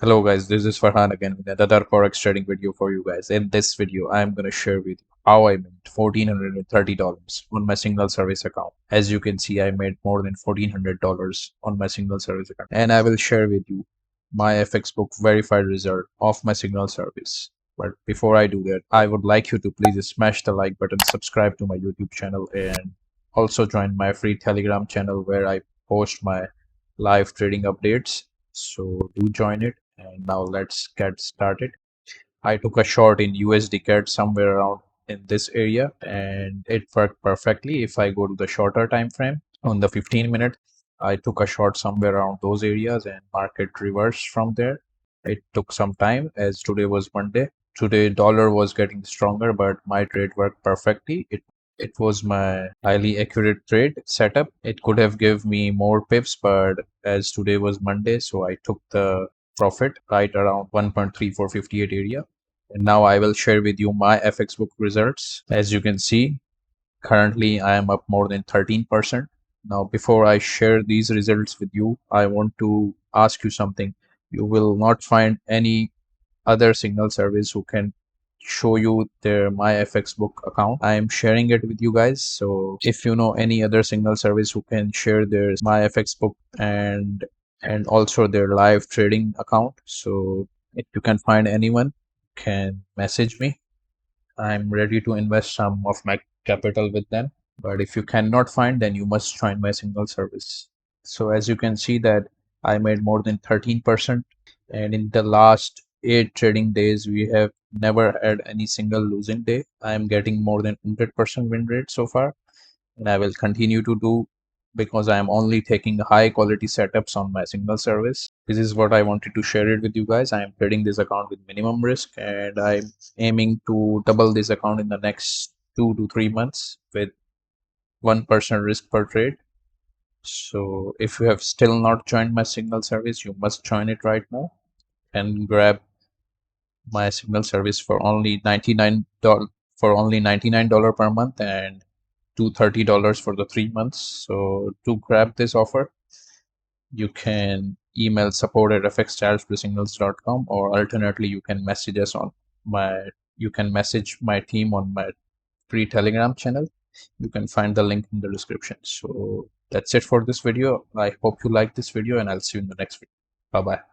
Hello guys, this is Farhan again with another forex trading video for you guys. In this video, I'm gonna share with you how I made $1,430 on my single service account. As you can see, I made more than $1,400 on my single service account, and I will share with you my Myfxbook verified result of my signal service. But before I do that, I would like you to please smash the like button, subscribe to my YouTube channel, and also join my free Telegram channel where I post my live trading updates. So do join it. And now let's get started. I took a short in USDCAD somewhere around in this area and it worked perfectly. If I go to the shorter time frame on the 15-minute, I took a short somewhere around those areas and market reversed from there. It took some time as today was Monday. Today dollar was getting stronger, but my trade worked perfectly. It was my highly accurate trade setup. It could have given me more pips, but as today was Monday, so I took the profit right around 1.3458 area. And now I will share with you my Myfxbook results. As you can see, currently I am up more than 13%. Now before I share these results with you, I want to ask you something. You will not find any other signal service who can show you their Myfxbook account. I am sharing it with you guys, so if you know any other signal service who can share their Myfxbook and also their live trading account, so if you can find anyone, can message me. I'm ready to invest some of my capital with them. But if you cannot find, then you must join my signal service. So as you can see that I made more than 13%, and in the last 8 trading days we have never had any single losing day. I am getting more than 100% win rate so far, and I will continue to do because I am only taking high quality setups on my single service. This is what I wanted to share it with you guys. I am trading this account with minimum risk, and I'm aiming to double this account in the next 2 to 3 months with 1% risk per trade. So if you have still not joined my signal service, you must join it right now and grab my signal service for only $99 per month and $230 for the 3 months. So to grab this offer, you can email support@fxchargesignals.com, or alternately you can message us on you can message my team on my free Telegram channel. You can find the link in the description. So that's it for this video. I hope you like this video, and I'll see you in the next video. Bye bye.